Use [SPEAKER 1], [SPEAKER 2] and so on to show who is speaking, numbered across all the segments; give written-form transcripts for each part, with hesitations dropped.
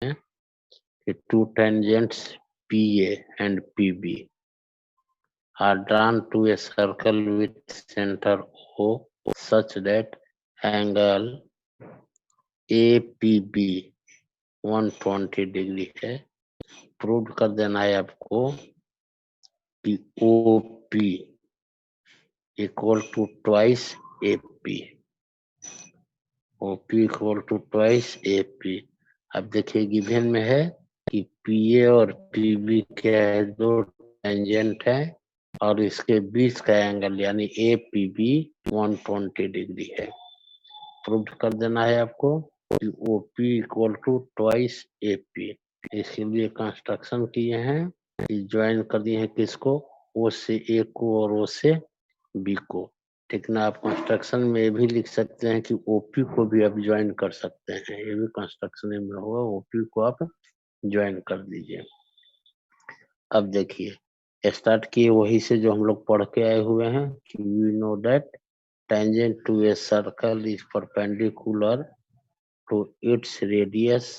[SPEAKER 1] हैं कि two tangents PA and PB are drawn to a circle with center O such that angle APB 120 degree है। Prove कर देना है आपको कि OP equal to twice AP, OP equal to twice AP। अब देखिए गिवन में है कि PA और PB क्या है, दो टेंजेंट है और इसके बीच का एंगल यानी APB 120 डिग्री है। प्रूव कर देना है आपको कि OP equal to twice AP। इसके लिए कंस्ट्रक्शन किए हैं कि ज्वाइन कर दिए हैं किसको, O से A को और O से B को। ठीक ना, आप कंस्ट्रक्शन में भी लिख सकते हैं कि OP को भी आप ज्वाइन कर सकते हैं, ये भी कंस्ट्रक्शन में होगा, OP को आप ज्वाइन कर दीजिए। अब देखिए स्टार्ट किए वही से जो हम लोग पढ़ के आए हुए हैं कि we know that tangent to a circle is perpendicular to its radius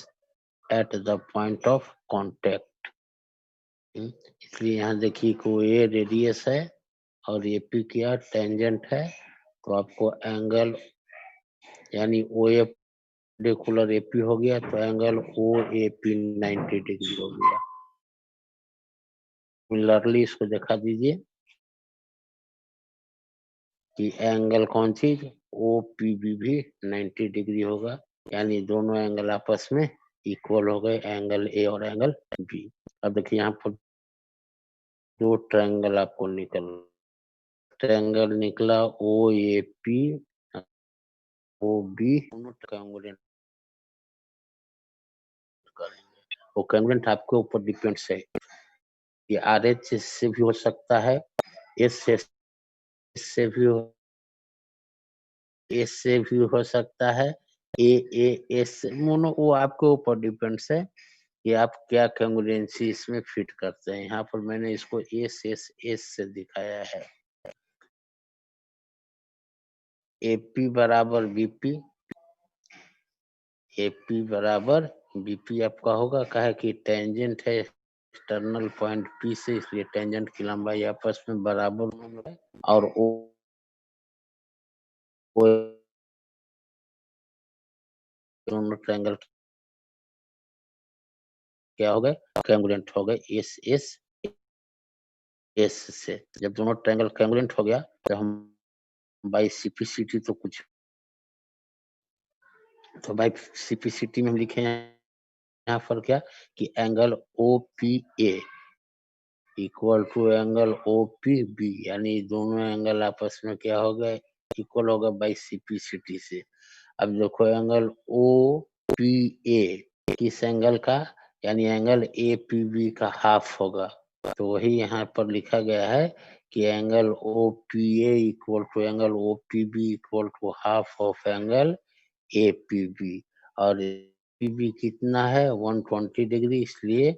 [SPEAKER 1] at the point of contact. इसलिए यहाँ देखिए को ए रेडियस है और ये पी क्या टेंजेंट है, तो आपको एंगल यानी ओ ए परपेंडिकुलर एपी हो गया तो angle O A P 90 degree हो गया। सिमिलरली इसको दिखा दीजिए कि एंगल कौन चीज ओ पी बी भी 90 डिग्री होगा, यानी दोनों एंगल आपस में इक्वल हो गए, एंगल ए और एंगल बी। अब देखिए यहाँ पर दो ट्रायंगल आपको ट्रायंगल निकला ओ ए पी ओ बी, दोनों ट्रायंगुलेट करेंगे। वो कन्वेंट आपके ऊपर डिपेंड्स है, ये आर एच से भी हो सकता है, एस से भी हो सकता है, ए एस मोनो, वो आपके ऊपर डिपेंड्स है कि आप क्या कंग्रुएंसी इसमें फिट करते हैं। यहाँ पर मैंने इसको एस से दिखाया है। एपी बराबर बीपी, एपी बराबर बीपी आपका होगा, कहे कि टेंजेंट है एक्सटर्नल पॉइंट पी से, इसलिए टेंजेंट की लंबाई आपस में बराबर और ओ दोनों ट्रायंगल क्या हो गए, कैंगुलेंट हो गए एस एस एस से। जब दोनों ट्रायंगल कैंगुलेंट हो गया तो हम बाई सीपीसीटी तो कुछ, तो बाई सीपीसीटी में हम लिखे यहाँ पर क्या कि angle O P A equal to angle O P B, यानी दोनों एंगल आपस में क्या हो गए, इक्वल होगा बाई सीपीसीटी से। अब देखो एंगल ओ पी ए किस एंगल का, यानी एंगल ए पी बी का हाफ होगा, तो वही यहाँ पर लिखा गया है कि angle O P A equal to angle O P B equal to half of angle A P B, और पी बी कितना है 120 डिग्री, इसलिए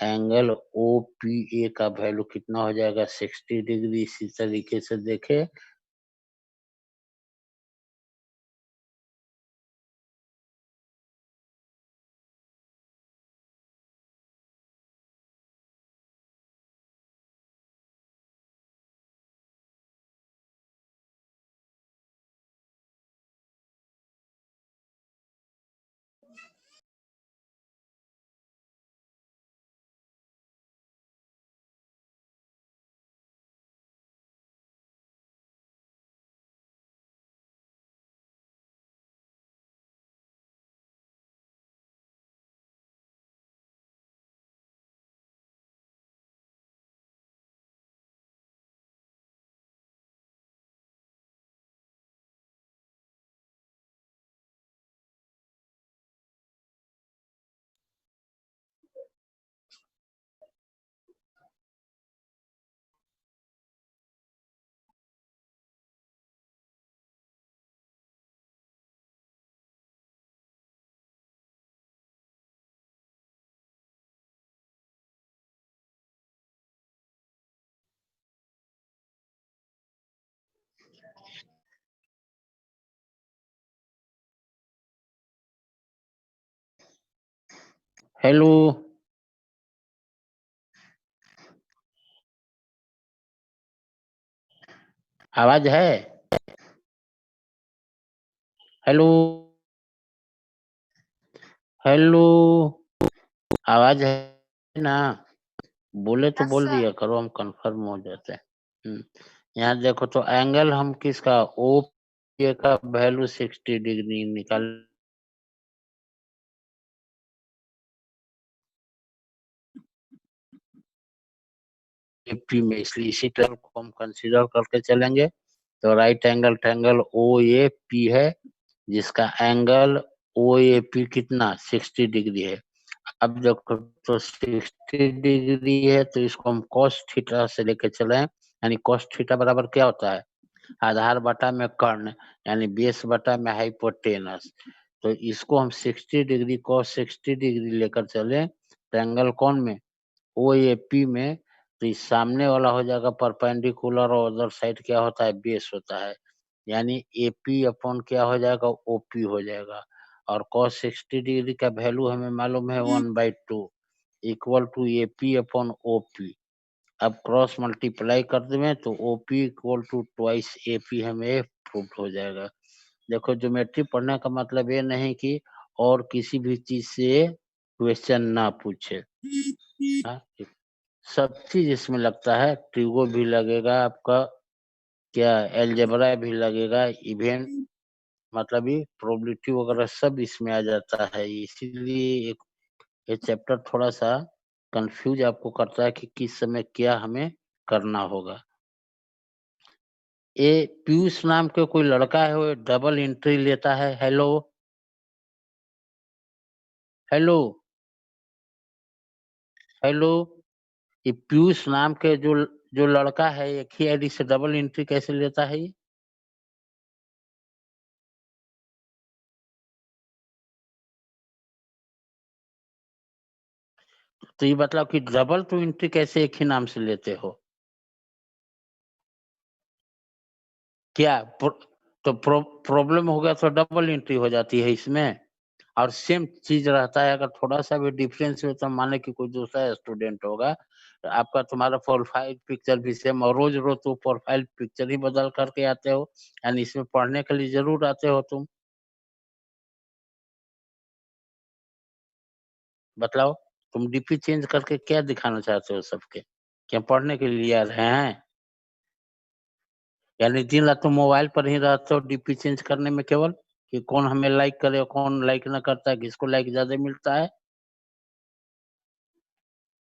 [SPEAKER 1] एंगल ओ पी ए का वैल्यू कितना हो जाएगा 60 डिग्री। इसी तरीके से देखे हेलो, आवाज है? हेलो, हेलो, आवाज है ना? बोले तो बोल दिया करो, हम कंफर्म हो जाते हैं। यहाँ देखो तो एंगल हम किसका ओ का वैल्यू 60 डिग्री निकाल पी में, इसलिए इसी टर्म को हम कंसीडर करके चलेंगे। तो right angle triangle O A P है, जिसका एंगल ओ ए पी कितना 60 डिग्री है। अब देखो तो 60 डिग्री है तो इसको हम cos थीटा से लेके चले, यानी cos थीटा बराबर क्या होता है? आधार बटा में कर्ण, यानी बेस बटा में हाइपोटेनस। तो इसको हम 60 डिग्री cos 60 डिग्री लेकर चले ट्रायंगल कौन में, ओ ए पी में। तो इस सामने वाला हो जाएगा परपेंडिकुलर और अदर साइड क्या होता है, बेस होता है, यानी ए पी अपॉन क्या हो जाएगा, ओ पी हो जाएगा। और cos 60 डिग्री का वैल्यू हमें मालूम है 1/2 equal to A P upon O P. अब क्रॉस मल्टीप्लाई कर दें तो O P equal to twice A P हमें प्रूव हो जाएगा। देखो ज्योमेट्री पढ़ने का मतलब ये नहीं कि और किसी भी चीज से क्वेश्चन ना पूछे। हाँ, सब चीज इसमें लगता है, ट्रिगो भी लगेगा आपका, क्या एलजेब्रा भी लगेगा, इवेन मतलब ये प्रोबेबिलिटी वगैरह सब इसमें आ जाता है। इसीलिए ये चैप्टर थोड़ा सा कंफ्यूज आपको करता है कि किस समय क्या हमें करना होगा। ये पीयूष नाम के कोई लड़का है, वो डबल एंट्री लेता है। हेलो, हेलो, हेलो, ये पीयूष नाम के जो जो लड़का है एक ही आईडी से डबल एंट्री कैसे लेता है ये? तो ये मतलब कि डबल टू एंट्री कैसे एक ही नाम से लेते हो क्या? तो प्रॉब्लम हो गया तो डबल एंट्री हो जाती है इसमें। और सेम चीज रहता है, अगर थोड़ा सा भी डिफरेंस हो तो माने कि कोई दूसरा स्टूडेंट होगा, तो आपका तुम्हारा प्रोफाइल पिक्चर भी सेम, और रोज रोज तो प्रोफाइल पिक्चर ही बदल करके आते हो, यानी इसमें पढ़ने के लिए जरूर आते हो तुम। बताओ, तुम डीपी चेंज करके क्या दिखाना चाहते हो सबके? क्या पढ़ने के लिए आ रहे हैं? यानी दिन रात तुम मोबाइल पर ही रहते हो डीपी चेंज करने में केवल, कि कौन हमें लाइक करे कौन लाइक ना करता है, किसको लाइक ज्यादा मिलता है।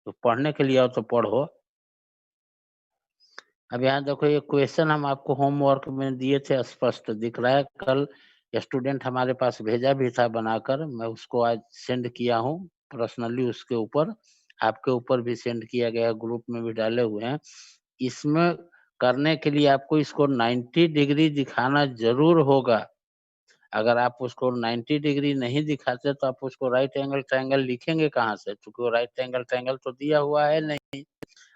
[SPEAKER 1] तो पढ़ने के लिए आओ तो पढ़ो। अब यहाँ देखो, ये क्वेश्चन हम आपको होमवर्क में दिए थे, स्पष्ट दिख रहा है। कल स्टूडेंट हमारे पास भेजा भी था बनाकर, मैं उसको आज सेंड किया हूँ पर्सनली, उसके ऊपर आपके ऊपर भी सेंड किया गया, ग्रुप में भी डाले हुए हैं। इसमें करने के लिए आपको इसको 90 डिग्री दिखाना जरूर होगा। अगर आप उसको 90 डिग्री नहीं दिखाते तो आप उसको राइट एंगल ट्रायंगल लिखेंगे कहाँ से, क्योंकि वो राइट एंगल ट्रायंगल तो दिया हुआ है नहीं।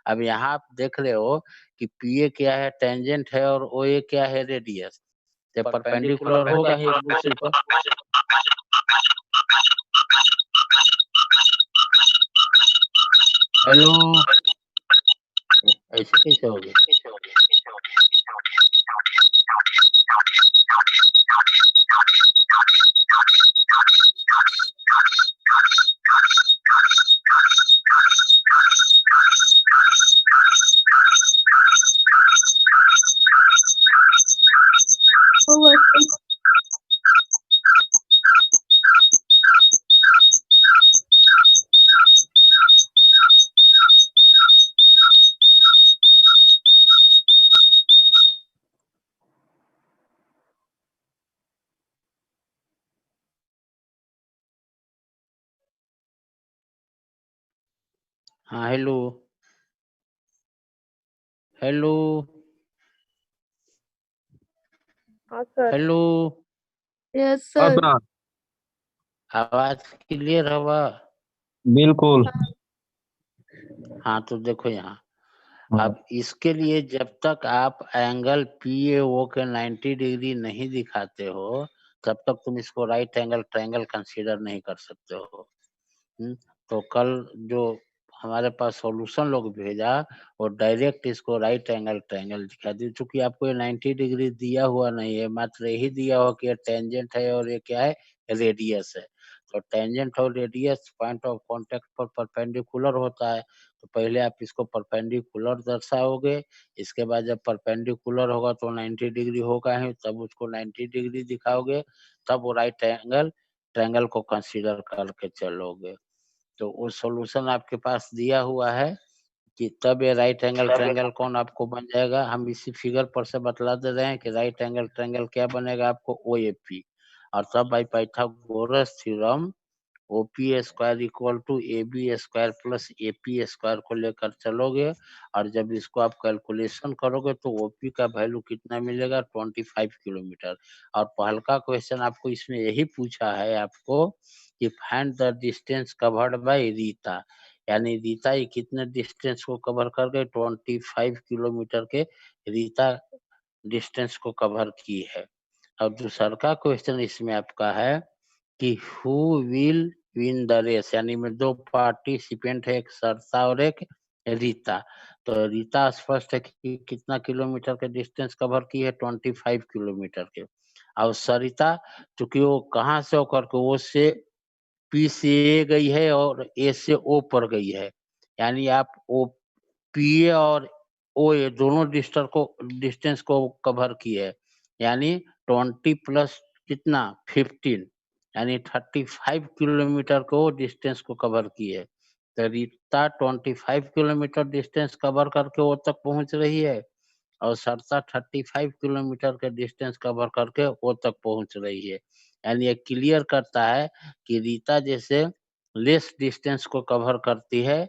[SPEAKER 1] अब यहाँ आप देख रहे हो कि पी ए क्या है, टेंजेंट है, और ओ ए क्या है, रेडियस। तो परपेंडिकुलर होगा ही एक दूसरे पर। हेलो, ऐसे कैसे हो गया? हाँ, हेलो, हेलो,
[SPEAKER 2] हाँ सर।
[SPEAKER 1] हेलो,
[SPEAKER 2] यस
[SPEAKER 3] हाँ
[SPEAKER 2] सर।
[SPEAKER 3] सर,
[SPEAKER 1] आवाज क्लियर हवा?
[SPEAKER 3] बिल्कुल।
[SPEAKER 1] हाँ, तो देखो यहाँ,
[SPEAKER 3] हाँ,
[SPEAKER 1] अब इसके लिए जब तक आप एंगल पी ए ओ के 90 डिग्री नहीं दिखाते हो, तब तक तुम इसको राइट एंगल ट्रायंगल कंसीडर नहीं कर सकते हो। तो कल जो हमारे पास सॉल्यूशन लोग भेजा वो डायरेक्ट इसको राइट एंगल ट्रायंगल दिखा दी, चूंकि आपको ये 90 डिग्री दिया हुआ नहीं है, मात्र यही दिया हुआ कि ये टेंजेंट है और ये क्या है, रेडियस है। तो टेंजेंट और रेडियस पॉइंट ऑफ कांटेक्ट पर परपेंडिकुलर होता है, तो पहले आप इसको परपेंडिकुलर दर्शाओगे, इसके बाद जब परपेंडिकुलर होगा तो 90 डिग्री होगा ही, तब उसको 90 डिग्री दिखाओगे, तब वो राइट एंगल ट्रायंगल को कंसीडर करके चलोगे। तो वो सॉल्यूशन आपके पास दिया हुआ है कि तब ये राइट एंगल ट्रायंगल कौन आपको बन जाएगा। हम इसी फिगर पर से बतला दे रहे हैं कि राइट एंगल ट्रायंगल क्या बनेगा आपको, OAP। और तब by Pythagoras theorem OP square equal to AB square plus AP square को लेकर चलोगे, और जब इसको आप कैलकुलेशन करोगे तो OP का वैल्यू कितना मिलेगा, 25 किलोमीटर। और पहल का क्वेश्चन आपको इसमें यही पूछा है आपको कि find the distance covered by Rita, यानी रीता ये कितने डिस्टेंस को कवर कर गए, 25 किलोमीटर के रीता डिस्टेंस को कवर की है। और दूसरा का क्वेश्चन इसमें आपका है कि who will win the race, यानी में दो पार्टिसिपेंट है, एक सरसा और एक रीता। तो रीता स्पष्ट है कि कितना किलोमीटर के डिस्टेंस कवर की है, 25 किलोमीटर के। और सरिता चूंकि वो कहाँ से होकर के ओ से पी से ए गई है और ए से ओ पर गई है, यानी आप ओ पी ए और ओ ए दोनों डिस्टेंस को कवर की है, यानी 20 प्लस कितना 15, यानी 35 किलोमीटर को डिस्टेंस को कवर की है। तो रीता 25 किलोमीटर डिस्टेंस कवर करके वो तक पहुंच रही है, और सरसा 35 किलोमीटर के डिस्टेंस कवर करके वो तक पहुंच रही है। यानी ये क्लियर करता है कि रीता जैसे लेस डिस्टेंस को कवर करती है,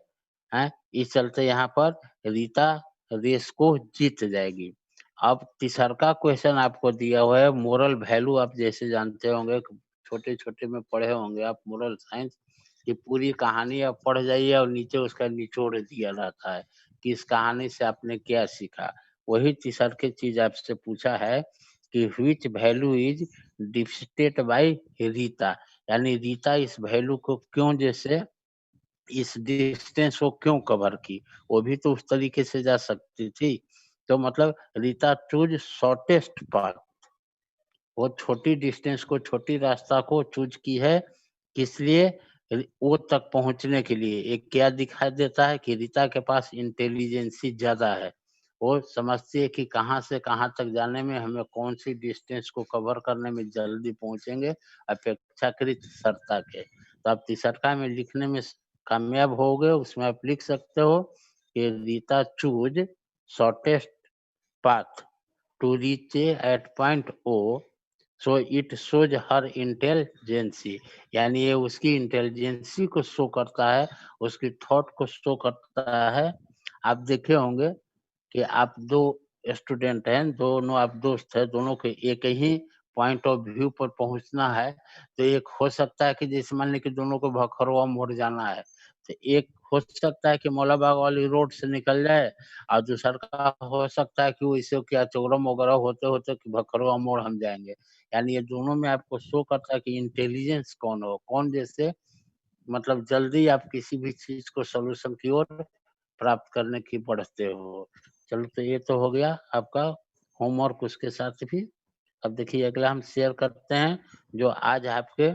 [SPEAKER 1] हैं, इस चलते यहाँ पर रीता रेस को जीत जाएगी। अब तीसरा क्वेश्चन आपको दिया हुआ है मोरल वैल्यू। आप जैसे जानते होंगे, छोटे छोटे में पढ़े होंगे आप मोरल साइंस की पूरी कहानी आप पढ़ जाइए और नीचे उसका निचोड़ दिया रहता है कि इस कहानी से आपने क्या सीखा। वही तीसरा की चीज आपसे पूछा है कि which value is defeated by Rita, यानी रीता इस वैल्यू को क्यों जैसे इस डिस्टेंस को क्यों कवर की, वो भी तो उस तरीके से जा सकती थी। तो मतलब रीता चूज शॉर्टेस्ट पाथ, वो छोटी डिस्टेंस को छोटी रास्ता को चूज की है, किस लिए, वो तक पहुंचने के लिए। एक क्या दिखाई देता है कि रीता के पास इंटेलिजेंसी ज्यादा है, वो समझती है कि कहाँ से कहाँ तक जाने में हमें कौन सी डिस्टेंस को कवर करने में जल्दी पहुंचेंगे अपेक्षाकृत सरता के। तो आप तीसरा में लिखने में कामयाब हो गए, उसमें आप लिख सकते हो कि Rita choose shortest path to reach at point O, so it shows her intelligence, यानी ये उसकी इंटेलिजेंसी को शो करता है, उसकी थॉट को शो करता है। आप देखे होंगे कि आप दो स्टूडेंट हैं, दोनों आप दोस्त हैं, दोनों के एक ही पॉइंट ऑफ व्यू पर पहुंचना है, तो एक हो सकता है कि जैसे मान लें कि दोनों को भखरवा मोड़ जाना है, तो एक हो सकता है कि मौलाबाग वाली रोड से निकल जाए, और दूसरा का हो सकता है कि वो इसे क्या चौरम वगैरह होते होते कि भखरवा मोड़ हम जाएंगे। यानी ये दोनों में आपको शो करता है कि इंटेलिजेंस कौन हो, कौन जैसे मतलब जल्दी आप किसी भी चीज को सोल्यूशन की ओर प्राप्त करने की बढ़ते हो। चलो, तो ये तो हो गया आपका होमवर्क, उसके साथ भी। अब देखिए अगला हम शेयर करते हैं जो आज आपके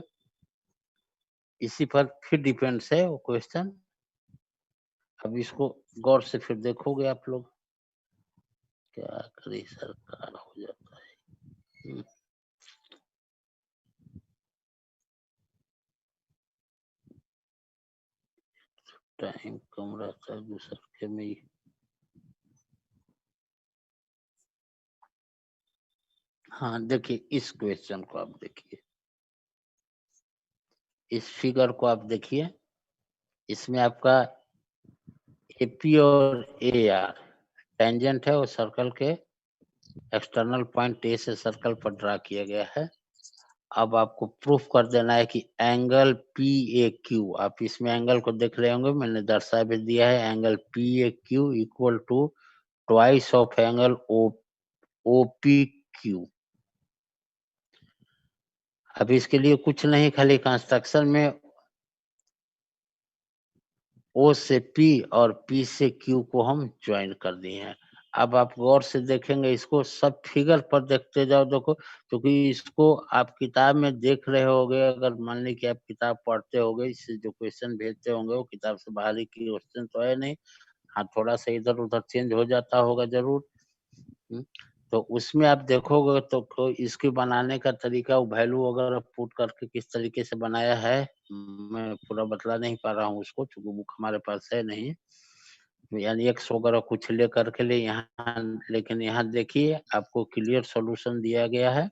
[SPEAKER 1] इसी पर फिर डिपेंड्स है वो क्वेश्चन। अब इसको गौर से फिर देखोगे आप लोग, क्या करी सरकार हो जाता है। टाइम कम रहता है दूसरे के में। हाँ देखिए, इस क्वेश्चन को आप देखिए, इस फिगर को आप देखिए, इसमें आपका एपी और ए आर टेंजेंट है, वो सर्कल के एक्सटर्नल पॉइंट ए से सर्कल पर ड्रा किया गया है। अब आपको प्रूफ कर देना है कि एंगल पी ए क्यू, आप इसमें एंगल को देख रहे होंगे, मैंने दर्शा भी दिया है, angle P A Q equal to twice of angle O P Q. अब इसके लिए कुछ नहीं, खाली कंस्ट्रक्शन में O से P और P से Q को हम ज्वाइन कर दिए हैं। अब आप गौर से देखेंगे इसको, सब फिगर पर देखते जाओ, देखो, क्योंकि इसको आप किताब में देख रहे होगे, अगर मान ली कि आप किताब पढ़ते होगे, इससे जो क्वेश्चन भेजते होंगे वो किताब से बाहर ही क्वेश्चन तो है नहीं, हाँ थोड़ा सा इधर उधर चेंज हो जाता होगा जरूर। तो उसमें आप देखोगे तो इसके बनाने का तरीका, वो वैल्यू वगैरह पुट करके किस तरीके से बनाया है, मैं पूरा बतला नहीं पा रहा हूँ उसको, क्योंकि बुक हमारे पास है नहीं, यानी एक्स वगैरह कुछ ले करके ले यहाँ, लेकिन यहाँ देखिए आपको क्लियर सॉल्यूशन दिया गया है।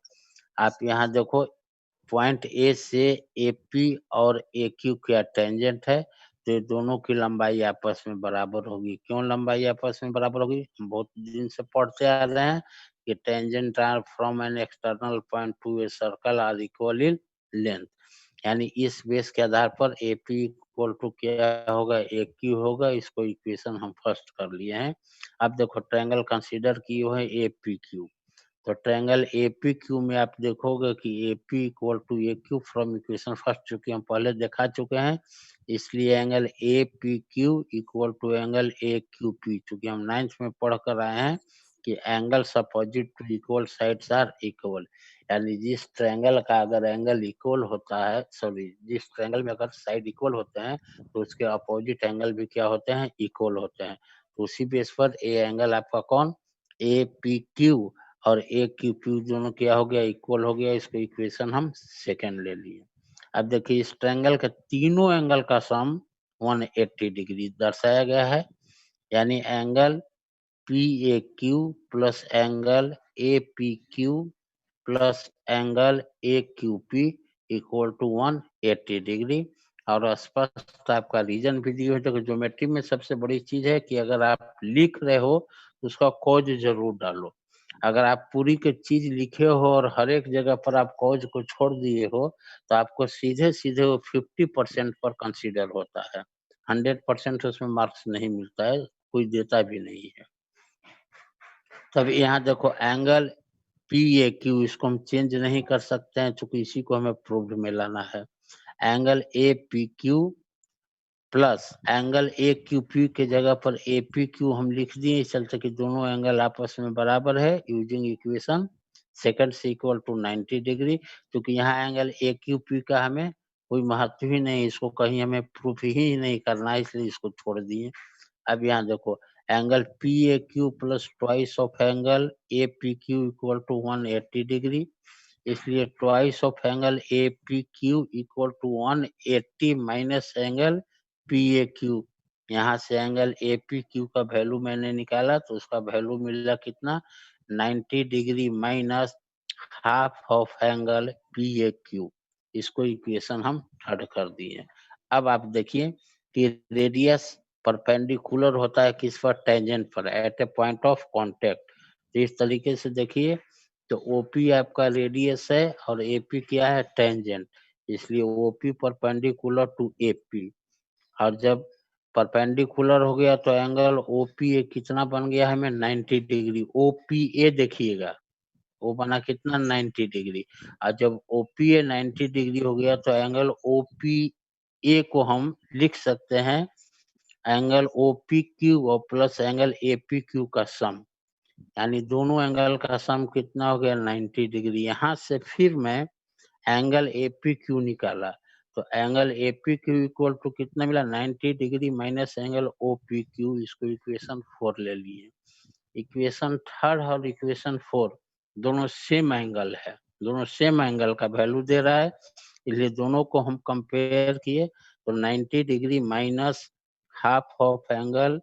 [SPEAKER 1] आप यहाँ देखो, पॉइंट ए से ए पी और ए क्यू क्या टेंजेंट है, तो ये दोनों की लंबाई आपस में बराबर होगी। क्यों लंबाई आपस में बराबर होगी? हम बहुत दिन से पढ़ते आ रहे हैं कि tangent are from an external point to a circle are equal in length, यानी इस बेस के आधार पर ए पी इक्वल टू क्या होगा, ए क्यू होगा। इसको इक्वेशन हम फर्स्ट कर लिए हैं। अब देखो ट्रायंगल कंसीडर किए है ए पी क्यू, तो ट्रायंगल एपीक्यू में आप देखोगे कि AP equal to A Q from equation first, चूंकि हम पहले दिखा चुके हैं, इसलिए angle A P Q equal to angle A Q P, चूंकि हम 9th में पढ़ कर आए हैं कि angles opposite to equal sides are equal, यानी जिस ट्रायंगल का अगर एंगल इक्वल होता है, सॉरी, जिस ट्रायंगल में अगर साइड इक्वल होते हैं तो उसके अपोजिट एंगल भी क्या होते हैं, इक्वल होते हैं। तो उसी बेस पर ए एंगल आपका कौन, ए पी क्यू और ए क्यू पी दोनों क्या हो गया, इक्वल हो गया। इसको इक्वेशन हम सेकंड ले लिए। अब देखिए इस ट्रायंगल के तीनों एंगल का सम 180 डिग्री दर्शाया गया है, यानी angle P A Q plus angle A P Q plus angle A Q P equal to 180 degree. और स्पष्ट आपका रीजन भी दिए हुए, ज्योमेट्री में सबसे बड़ी चीज है कि अगर आप लिख रहे हो तो उसका कॉज जरूर डालो। अगर आप पूरी की चीज लिखे हो और हर एक जगह पर आप कॉज को छोड़ दिए हो तो आपको सीधे सीधे वो 50% पर कंसीडर होता है, 100% उसमें मार्क्स नहीं मिलता है, कोई देता भी नहीं है। तब यहाँ देखो एंगल पी ए क्यू, इसको हम चेंज नहीं कर सकते हैं क्योंकि इसी को हमें प्रूव्ड में लाना है। Angle A P Q plus angle A Q P के जगह पर ए पी क्यू हम लिख दिए, इस चलते कि दोनों एंगल आपस में बराबर है, यूजिंग इक्वेशन सेकंड से इक्वल टू 90 डिग्री। क्योंकि यहाँ एंगल ए क्यू पी का हमें कोई महत्व ही नहीं, इसको कहीं हमें प्रूफ ही नहीं करना है, इसलिए इसको छोड़ दिए। अब यहाँ देखो angle P A Q plus twice of angle A P Q equal to 180 degree, इसलिए twice of angle A P Q equal to 180 minus angle P A Q. यहाँ से एंगल ए पी क्यू का value मैंने निकाला तो उसका value मिला कितना, 90 degree minus half of angle P A Q. इसको इक्वेशन हम थर्ड कर दिए। अब आप देखिए कि रेडियस परपेंडिकुलर होता है किस पर, टेंजेंट पर, at a point of contact. तो इस तरीके से देखिए, तो ओपी आपका रेडियस है और एपी क्या है, टेंजेंट, इसलिए ओपी परपेंडिकुलर टू एपी। और जब परपेंडिकुलर हो गया तो एंगल ओपीए कितना बन गया हमें, 90 डिग्री। ओपीए देखिएगा वो बना कितना, 90 डिग्री। और जब ओपीए 90 डिग्री हो गया तो एंगल ओपीए को हम लिख सकते हैं एंगल ओपी क्यू और प्लस एंगल एपी क्यू का सम, यानी दोनों एंगल का सम कितना हो गया, 90 डिग्री। यहाँ से फिर मैं एंगल एपी क्यू निकाला तो angle AP Q equal to कितना मिला, 90 degree minus angle OP Q. इसको इक्वेशन 4 ले लिए। इक्वेशन थर्ड और इक्वेशन 4 दोनों सेम एंगल है, दोनों सेम एंगल का वैल्यू दे रहा है, इसलिए दोनों को हम कंपेयर किए तो 90 degree minus half of angle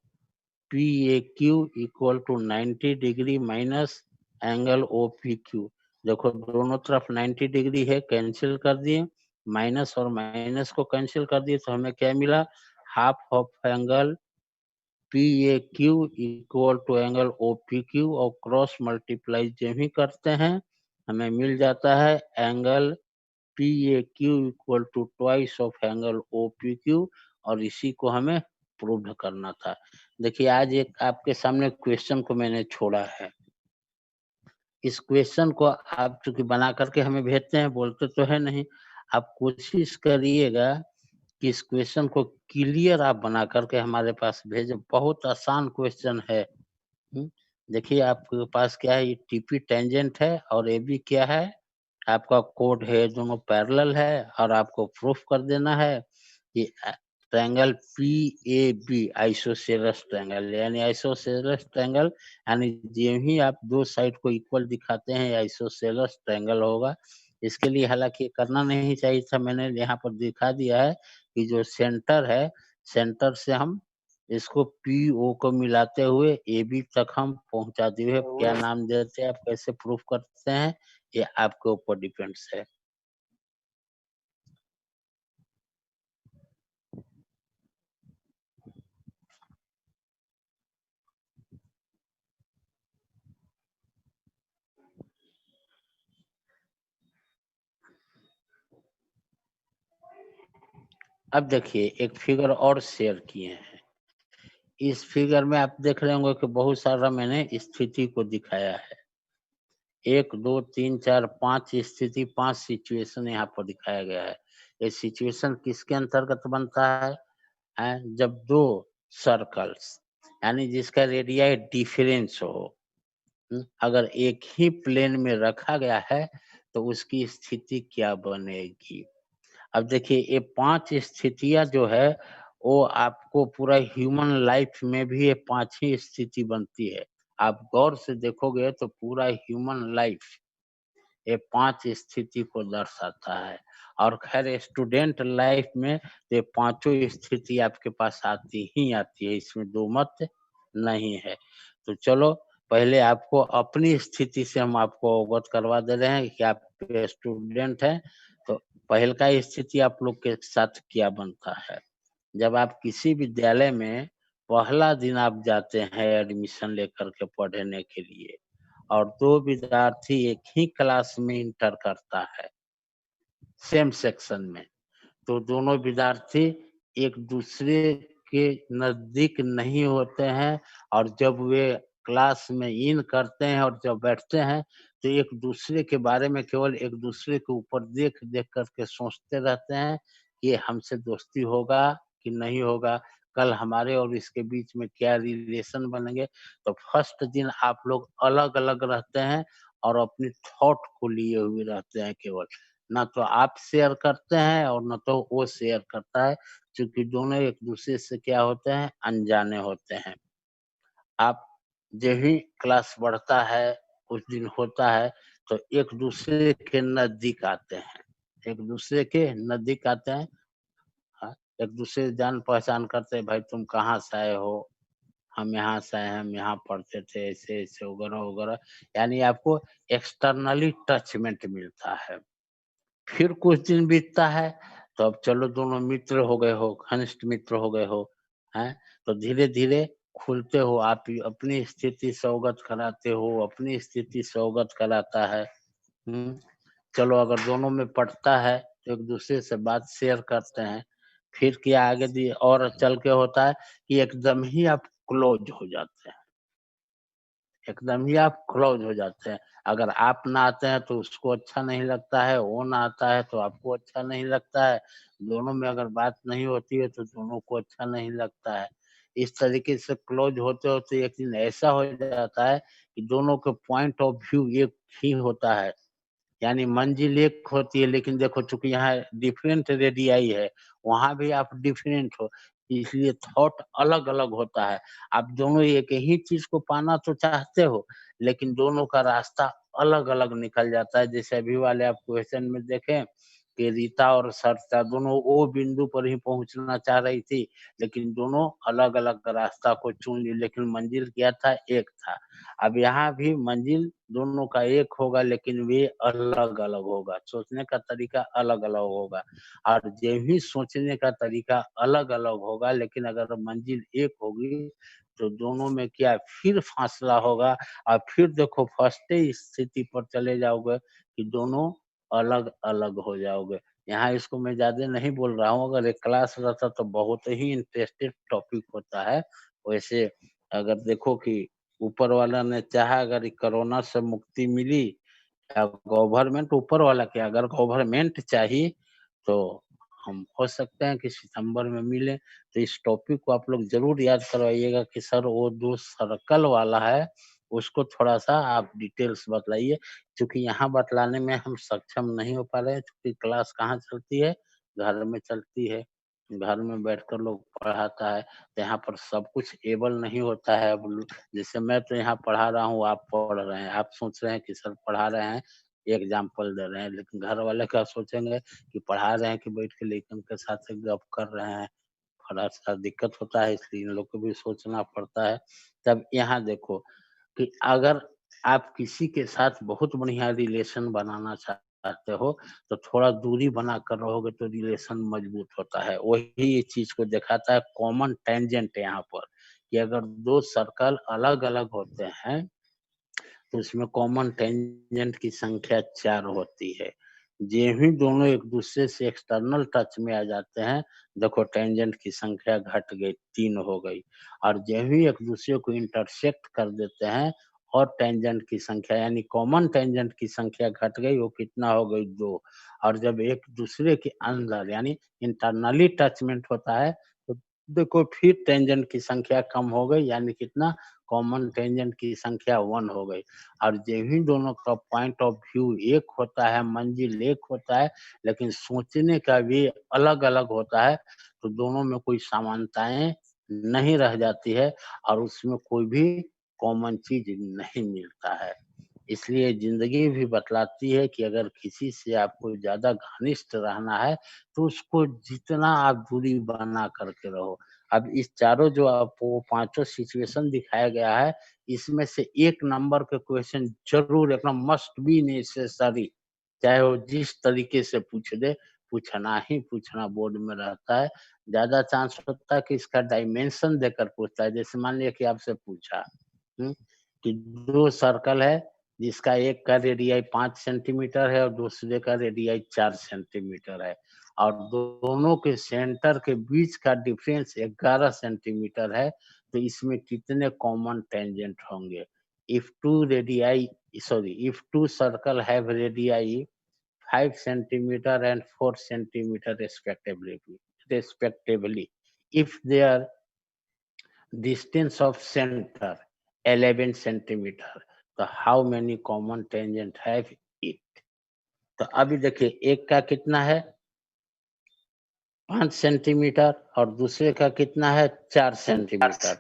[SPEAKER 1] P A Q equal to 90 degree minus angle O P Q. देखो दोनों तरफ 90 डिग्री है, कैंसिल कर दिए, माइनस और माइनस को कैंसिल कर दिए तो हमें क्या मिला, half of angle P A Q equal to angle O P Q, और क्रॉस मल्टीप्लाई जब ही करते हैं हमें मिल जाता है angle P A Q equal to twice of angle O P Q, और इसी को हमें प्रूव करना था। देखिए आज एक आपके सामने क्वेश्चन को मैंने छोड़ा है, इस क्वेश्चन को आप चूंकि बना करके हमें भेजते हैं, बोलते तो है नहीं, आप कोशिश करिएगा कि इस क्वेश्चन को क्लियर आप बना करके हमारे पास भेजें। बहुत आसान क्वेश्चन है। देखिए आपके पास क्या है, ये टीपी टेंजेंट है और एबी क्या है, आपका कोड है, दोनों पैरेलल है और आपको प्रूफ कर देना है कि ट्रायंगल पीएबी आइसोसेलेस ट्रायंगल, यानी आइसोसेलेस ट्रायंगल यानी जो ही आप दो साइड को इक्वल दिखाते हैं आइसोसेलेस ट्रायंगल होगा। इसके लिए हालांकि करना नहीं चाहिए था, मैंने यहाँ पर दिखा दिया है कि जो सेंटर है, सेंटर से हम इसको पीओ को मिलाते हुए एबी तक हम पहुंचाते हुए क्या नाम देते हैं, आप कैसे प्रूफ करते हैं, ये आपके ऊपर डिपेंड्स है। अब देखिए एक फिगर और शेयर किए हैं। इस फिगर में आप देख रहे होंगे कि बहुत सारा मैंने स्थिति को दिखाया है। 1 2 3 4 5 स्थिति, 5 सिचुएशन यहाँ पर दिखाया गया है। ये सिचुएशन किसके अंतर्गत बनता है? जब दो सर्कल्स यानी जिसका रेडियाई डिफरेंस हो, अगर एक ही प्लेन में रखा गया है तो उसकी स्थिति क्या बनेगी। अब देखिए ये 5 स्थितियां जो है वो आपको पूरा ह्यूमन लाइफ में भी ये 5 ही स्थिति बनती है। आप गौर से देखोगे तो पूरा ह्यूमन लाइफ ये 5 स्थिति को दर्शाता है। और खैर स्टूडेंट लाइफ में ये पांचों स्थिति आपके पास आती ही आती है, इसमें दो मत नहीं है। तो चलो पहले आपको अपनी स्थिति से हम आपको अवगत करवा दे रहे हैं कि आप स्टूडेंट हैं। तो पहल का स्थिति आप लोग के साथ क्या बनता है। जब आप किसी विद्यालय में पहला दिन आप जाते हैं एडमिशन लेकर के पढ़ने के लिए और दो विद्यार्थी एक ही क्लास में इंटर करता है सेम सेक्शन में, तो दोनों विद्यार्थी एक दूसरे के नजदीक नहीं होते हैं और जब वे क्लास में इन करते हैं और जब बैठते हैं तो एक दूसरे के बारे में केवल एक दूसरे के ऊपर देख देख करके सोचते रहते हैं कि हमसे दोस्ती होगा कि नहीं होगा, कल हमारे और इसके बीच में क्या रिलेशन बनेंगे। तो फर्स्ट दिन आप लोग अलग अलग रहते हैं और अपनी थॉट को लिए हुए रहते हैं केवल, ना तो आप शेयर करते हैं और ना तो वो शेयर करता है, क्योंकि दोनों एक दूसरे से क्या होते हैं, अनजाने होते हैं। आप जब भी क्लास बढ़ता है, कुछ दिन होता है तो एक दूसरे के नजदीक आते हैं, एक दूसरे के नजदीक आते हैं। हाँ, एक दूसरे जान पहचान करते हैं, भाई तुम कहाँ से आए हो, हम यहाँ से आए हैं, हम यहाँ पढ़ते थे, ऐसे ऐसे वगैरह वगैरह, यानी आपको एक्सटर्नली टचमेंट मिलता है। फिर कुछ दिन बीतता है तो अब चलो दोनों मित्र हो गए हो, घनिष्ठ मित्र हो गए हो, हैं? तो धीरे-धीरे खुलते हो, आप अपनी स्थिति से अवगत कराते हो, अपनी स्थिति से अवगत कराता है। चलो अगर दोनों में पटता है तो एक-दूसरे से बात शेयर करते हैं। फिर क्या आगे दी और चल के होता है कि एकदम ही आप क्लोज़ हो जाते हैं। एकदम ही आप क्लोज हो जाते हैं। अगर आप ना आते हैं तो उसको अच्छा नहीं लगता है, वो ना आता है तो आपको अच्छा नहीं लगता है। दोनों में अगर बात नहीं होती है तो दोनों को अच्छा नहीं लगता है। इस तरीके से क्लोज होते-होते एक दिन ऐसा हो जाता है कि दोनों के पॉइंट ऑफ व्यू एक ही होता है। यानी मंजिल एक होती है लेकिन देखो चूँकि यहाँ डिफरेंट रेडियाई है, वहाँ भी आप डिफरेंट हो, इसलिए थॉट अलग-अलग होता है। आप दोनों एक ही चीज़ को पाना तो चाहते हो, लेकिन दोनों का रास्ता अलग-अलग निकल जाता है। जैसे अभी वाले आप क्वेश्चन में देखें कि रीता और सरिता दोनों ओ बिंदु पर ही पहुँचना चाह रही थी, लेकिन दोनों अलग-अलग रास्ता को चुन ली, लेकिन मंजिल क्या था? एक था। अब यहाँ भी मंजिल दोनों का एक होगा लेकिन वे अलग-अलग होगा, सोचने का तरीका अलग-अलग होगा और जो भी सोचने का तरीका अलग-अलग होगा लेकिन अगर मंजिल एक होगी, तो दोनों में क्या फिर फासला होगा और फिर देखो फर्स्ट स्थिति पर चले जाओगे कि दोनों अलग-अलग हो जाओगे। यहाँ इसको मैं ज़्यादा नहीं बोल रहा हूँ, अगर एक क्लास रहता तो बहुत ही इंटरेस्टेड टॉपिक होता है। वैसे अगर देखो कि ऊपर वाला ने चाहा अगर कोरोना से मुक्ति मिली या गवर्नमेंट ऊपर वाला क्या अगर गवर्नमेंट चाही तो हम हो सकते हैं कि सितंबर में मिले, तो इस टॉपिक को आप लोग जरूर याद करवाइएगा कि सर वो जो सर्कल वाला है उसको थोड़ा सा आप डिटेल्स बतलाइए, क्योंकि यहाँ बतलाने में हम सक्षम नहीं हो पा रहे हैं, क्योंकि क्लास कहाँ चलती है, घर में चलती है, घर में बैठकर लोग पढ़ाता है, तो यहाँ पर सब कुछ एबल नहीं होता है। अब जैसे मैं तो यहाँ पढ़ा रहा हूँ, आप पढ़ रहे हैं, आप सोच रहे हैं कि सर पढ़ा रहे हैं, एग्जाम्पल दे रहे हैं, लेकिन घर वाले क्या सोचेंगे कि पढ़ा रहे हैं कि बैठ के लेकिन के साथ से गप कर रहे हैं, थोड़ा-सा दिक्कत होता है, इसलिए इन लोग को भी सोचना पड़ता है। तब यहाँ देखो कि अगर आप किसी के साथ बहुत बढ़िया रिलेशन बनाना चाहते हो, तो थोड़ा दूरी बनाकर रहोगे तो रिलेशन मजबूत होता है। वही इस चीज़ को दिखाता है, कॉमन टेंजेंट है यहाँ पर, कि अगर 2 सर्कल अलग-अलग होते हैं, तो उसमें कॉमन टेंजेंट की संख्या 4 होती है। जो ही दोनों एक दूसरे से एक्सटर्नल टच में आ जाते हैं, देखो टेंजेंट की संख्या घट गई, 3 हो गई, और जो ही एक दूसरे को इंटरसेक्ट कर देते हैं और टेंजेंट की संख्या यानी कॉमन टेंजेंट की संख्या घट गई, वो कितना हो गई, 2। और जब एक दूसरे के अंदर यानी इंटरनली टचमेंट होता है, तो देखो फिर टेंजेंट की संख्या कम हो गई, यानी कितना, कॉमन टेंजेंट की संख्या 1 हो गई। और जब ही दोनों का पॉइंट ऑफ व्यू एक होता है, मंजिल एक होता है, लेकिन सोचने का भी अलग-अलग होता है, तो दोनों में कोई समानताएँ नहीं रह जाती है और उसमें कोई भी कॉमन चीज़ नहीं मिलता है। इसलिए ज़िंदगी भी बतलाती है कि अगर किसी से आपको ज़्यादा घनिष्ठ रहना है, तो उसको जितना आप दूरी बना करके रहो। अब इस चारों जो आपको पाँचों सिचुएशन दिखाया गया है, इसमें से 1 नंबर के क्वेश्चन ज़रूर एकदम मस्ट बी नेसेसरी, चाहे वो जिस तरीके से पूछ दे, पूछना ही पूछना बोर्ड में रहता है। ज़्यादा चांस होता है कि इसका डायमेंशन देकर पूछता है। जैसे मान लिया कि आपसे पूछा, हुँ, कि 2 सर्कल है, जिसका एक का रेडियाई 5 सेंटीमीटर है और दूसरे का रेडियाई 4 सेंटीमीटर है, और दोनों के सेंटर के बीच का डिफरेंस 11 सेंटीमीटर है, तो इसमें कितने कॉमन टेंजेंट होंगे? If two radii if two circle have radii 5 centimeter and 4 centimeter respectively, if their distance of center 11 centimeter, तो how many common tangent have it? तो अभी देखिए एक का कितना है 5 सेंटीमीटर और दूसरे का कितना है 4 सेंटीमीटर,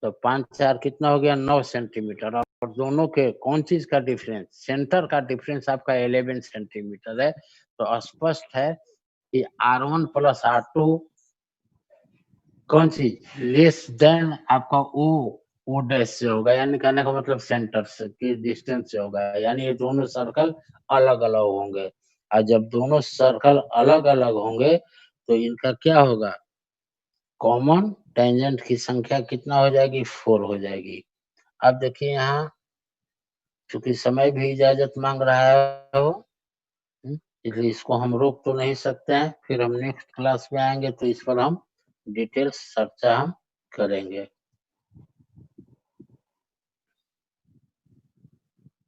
[SPEAKER 1] तो 5-4 कितना हो गया 9 सेंटीमीटर, और दोनों के कौन चीज का डिफरेंस, सेंटर का डिफरेंस आपका 11 सेंटीमीटर है, तो स्पष्ट है कि R1 प्लस R2 कौन चीज लेस देन आपका ओ डैश से होगा, यानी कहने का मतलब सेंटर से की डिस्टेंस से होगा, यानी ये दोनों सर्कल अलग अलग होंगे, और जब दोनों सर्कल अलग अलग होंगे तो इनका क्या होगा, कॉमन टेंजेंट की संख्या कितना हो जाएगी, 4 हो जाएगी। अब देखिए यहाँ चूंकि समय भी इजाजत मांग रहा है वो, इसलिए इसको हम रोक तो नहीं सकते हैं, फिर हम नेक्स्ट क्लास में आएंगे तो इस पर हम डिटेल्स चर्चा हम करेंगे।